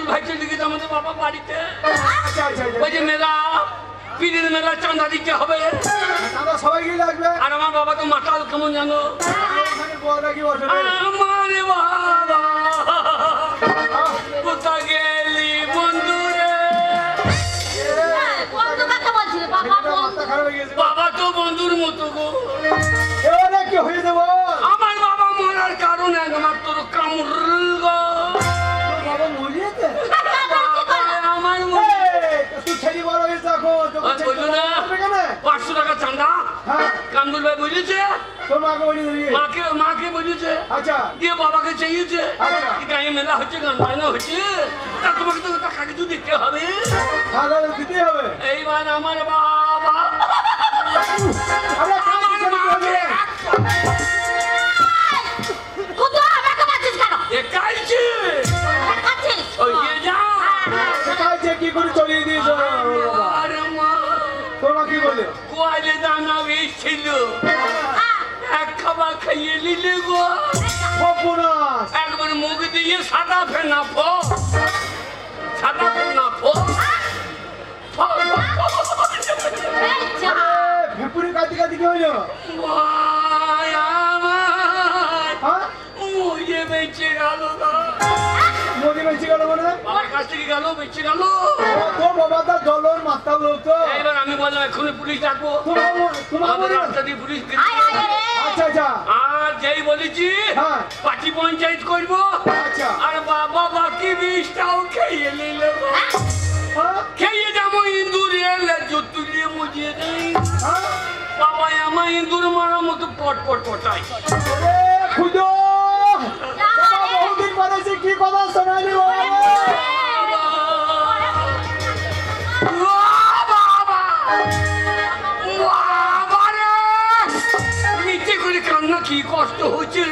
ভাই চলে গেছে আমাদের বাবা বাড়িতে। ওই যে মেলা পীরের মেলা চাঁদা দিতে হবে, সবাই গিয়ে লাগবে। আর আমার বাবা তো মাতাল কেমন জানো। আমার বাবা কোথায় গেলি বন্ধু রে? বাবা তো বন্ধুর মতো গো। কি হয়ে যাবো? আমার বাবা মরার কারণ একমাত্র কামড় গো। বাবা মরিয়েছে? আমার তুই ছেড়ি বড় হয়েছে এখন, বললো না 500 টাকা চাঁদা কামরুল ভাই বুঝেছে, তোর মাকে বলি মাকে বুঝেছে। আচ্ছা দিয়ে বাবাকে চেয়েছে আচ্ছা। গায়ে মেলা হচ্ছে, গান বাজনা হচ্ছে, তা তোমাকে তো টাকা কিছু দিতে হবে। দিতে হবে। এইবার আমার বাবা আমার মাকে দেখাইছে ওই যে যা কি করে চলিয়ে দিয়েছো? আর মা তোমরা কি বলে? কোয়ালে দানা বেশছিল, এক খাবার খাইয়ে নিলে গো। একবার মুখ দিয়ে সাদা ফেনা ফো, সাদা ফেনা ফো। ভেপুরি কাটি কাটি কি হইলো? মুজে বেঁচে গেল গো। মোদি বেঁচে গেল মানে? বাবার কাছ থেকে গেল, বেঁচে গেল। তোর বাবা তার জলর মাথা লোক তো। এবার আমি বললাম এক্ষুনি পুলিশ ডাকবো, আমাদের রাস্তা দিয়ে পুলিশ। আচ্ছা আচ্ছা। আর যেই বলেছি পার্টি পঞ্চায়েত করবো, আর বাবা বাকি 20টাও খেয়ে নিল। খেয়ে যাবো ইন্দুর এলে তুলিয়ে মুজিয়ে দেয়। বাবা আমার ইন্দুর মারার মতো পট পট পটাই। খুঁজো বহুদিন পরে কি কথা শোনালি কান্না কি কষ্ট হচ্ছে।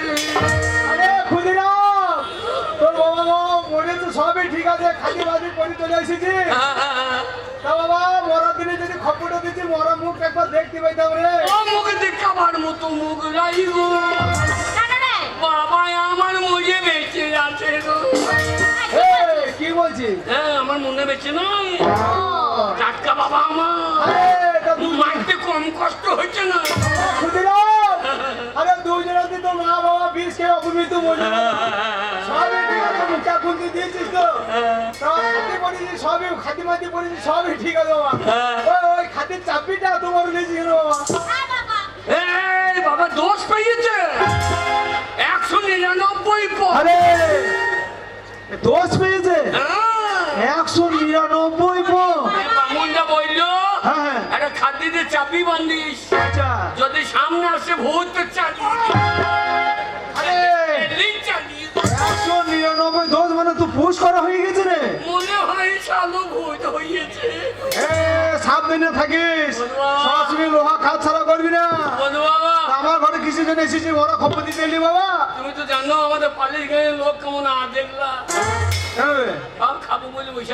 আরে খুদিরাম, তোর বাবা মা মনে তো সবই ঠিক আছে, খালি বাজি করে চলে এসেছি। তা বাবা মরার দিনে যদি খবরটা দিচ্ছি মরা মুখ একবার দেখতে পাইতাম রে। ও মুখ দেখাবার মতো মুখ নাই গো। বাবা আমার মুখে বেঁচে আছে গো। কি বলছিস? হ্যাঁ আমার মনে বেঁচে নয়, টাটকা বাবা আমার। মারতে কম কষ্ট হচ্ছে না। আরে দুজনে তো মা বাবা বিষ খেয়ে অপমৃত মরে সবই ঠিক আছে, মুখটা খুলতে দিয়েছিস তো সবই খাতি মাতি পড়েছি, সবই ঠিক আছে বাবা। ওই খাতির চাপিটা তোমার বেশি কেন বাবা? এই বাবা দোষ পেয়েছে 199। আরে দোষ পেয়েছে 199। বামুনটা বললো একটা খাদ্যতে চাপি বান্ধিস, যদি সামনে আসে ভূত তো চালিয়ে 199 দোষ মানে তো ফুস করা হয়ে গেছে রে। মনে হয় চালু ভূত হয়েছে। সাবধানে থাকিস, সবসময় লোহা খাত ছাড়া করবি না। আমার ঘরে কিছু জন এসেছি, ওরা খবর দিতে এলি বাবা। তুমি তো জানো আমাদের পালিশ গাঁয়ের লোক কেমন দেখলা, খাবো বলে বসে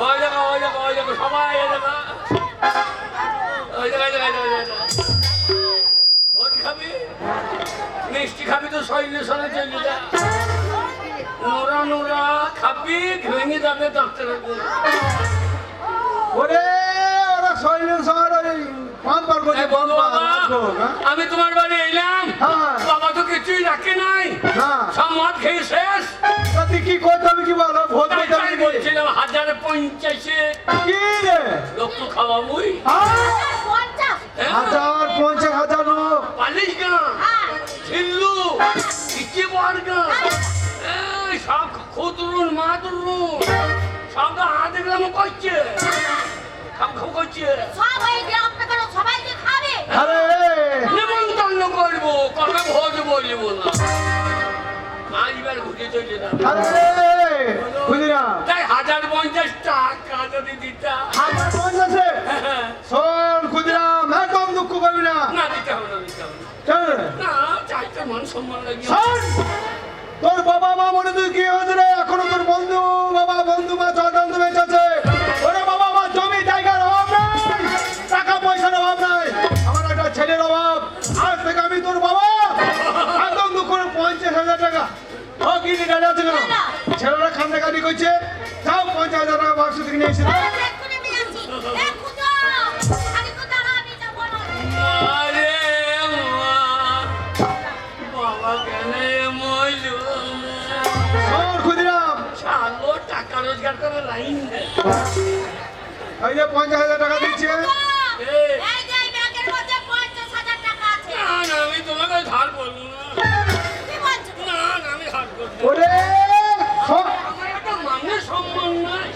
ওই জায়গা ওই জায়গা ওই জায়গা সবাই ওই জায়গায় ভোট খাবি, মিষ্টি খাবি তো শরীরে সরে চলে যা, নোরা নোরা খাবি ভেঙে যাবে ডাক্তার। ওরে ওরা শরীরের সবার আমি তোমার বাড়ি এলাম, বাবা তো কিছুই রাখে নাই, সব মদ খেয়ে শেষ। কি করতে হবে কি বলো? ভোট বলছিলাম 1050 লক্ষ খাওয়া মুই 1050 লোক পালিশ গান ছিল্লু ইচ্ছে বার গান সব খুদরুন মাদরুন সব তো হাত দেখলাম করছে, সব করছে। নিমন্ত্রণ করবো, কবে ভোজ বলবো না, আজবার ঘুরে চলে যাবে। তাই 1050 টাকা যদি দিতা। 1050 শোন ক্ষুদিরাম, একদম দুঃখ করবি না। না দিতে হবে না, দিতে হবে না, চাইতে মান সম্মান লাগিয়ে। তোর বাবা মা মনে তুই কি হয়েছে রে? এখনো তোর বন্ধু বাবা বন্ধু মা চন্দ্র বেঁচে আছে। ওরে বাবা আমার জমি জায়গার অভাব নাই, টাকা পয়সার অভাব নাই, আমার একটা ছেলের অভাব। আজ থেকে আমি তোর বাবা একদম দুঃখ করে 50,000 টাকা কিনে গেলে আছে কেন ছেলেরা থেকে নিয়ে এসে দাও। এক্ষুনি নিয়ে আসছি। এ খুঁজো। আরে তো দাঁড়া, আমি যাবো না। আরে মা, বাবা কেন মইলো? শোন ক্ষুদিরাম, শালো টাকা রোজগার করে লাইন দেয়। এই যে 50,000 টাকা দিচ্ছে। এই, এই যে এই ব্যাগের মধ্যে 50,000 টাকা আছে। না না আমি তোমাকে ধার করবো না। কি বলছো? না না আমি ধার করবো না। ওরে শোন, আমার একটা মানের সম্মান নাই।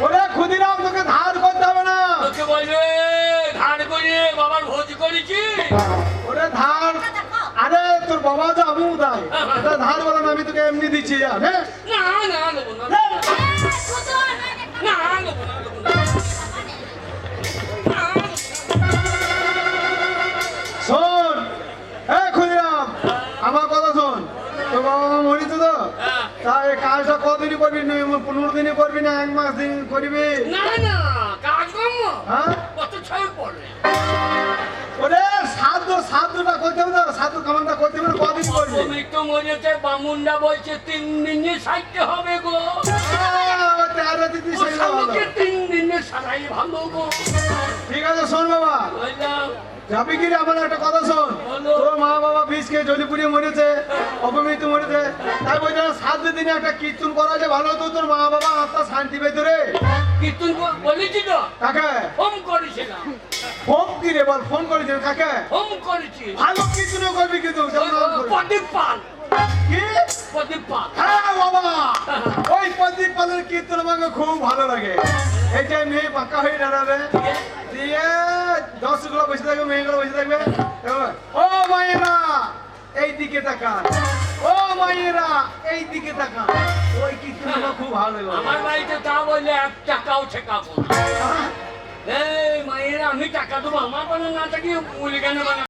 ওরে ক্ষুদিরাম, তোকে ধার করতে হবে না। তোকে বলবে ধার করে বাবার ভোজ করেছি। ওরে ধার, দেখো। আরে তোর বাবা যা আমু দেয়, এটা ধার বলে না, আমি তোকে এমনি দিচ্ছি। যা, নে। না না নেবো না। নে। এ খুঁজো, না নেবো না নেবো না। না, শোন, এ ক্ষুদিরাম, আমার কথা শোন। তোর বাবা মা মরিত তো, হ্যাঁ। তা এই কাজটা কতদিনই করবি? 15 দিনই করবি না 1 মাস দিন করবি? না না কাজ কম হ্যাঁ, কত ছয় পড়ে। ওরে সাধুটা করতে হবে তো, সাধু কামানটা করতে হবে না, কদিন করবি? মৃত্যু মরেছে বামুনরা বলছে 3 দিনে সাইতে হবে গো। ও তেরো দিদি ও সেই ভালো। শালোকে 3 দিনে সারাই ভালো গো। ঠিক আছে শোন বাবা, বুঝলাম। যাবি কি রে? আমার একটা কথা শোন। বলো। তোর মা বাবা বিষ খেয়ে জলি পুড়িয়ে মরেছে, অপমৃত্যু মরেছে, তাই বলছে 7 দিনে একটা কীর্তন করা যে ভালো হতো, তোর মা বাবা আত্মা শান্তি পেত রে। কীর্তন বলেছি তো কাকে ফোন করেছিলাম। ফোন কি রে বল? ফোন করেছিল কাকে? ফোন করেছি ভালো কীর্তন করবি কিন্তু যেমন নাম করবি। প্রদীপ পাল। কি? প্রদীপ পাল। হ্যাঁ বাবা, ওই প্রদীপ পালের কীর্তন আমাকে খুব ভালো লাগে। এই যে মেয়ে পাক্কা হয়ে দাঁড়াবে, দিয়ে 10 গুলো বসে থাকবে, মেয়েগুলো বসে থাকবে, ও মায়েরা এই দিকে তাকান, ও মায়েরা এই দিকে তাকান। ওই কীর্তন আমার খুব ভালো লাগে বাবা। আমার বাড়িতে তা বললে 1 টাকাও ঠেকাবো না। হ্যাঁ? এই মায়েরা আমি টাকা দেবো, আমার বানা না থাকি মুলি কেন বানা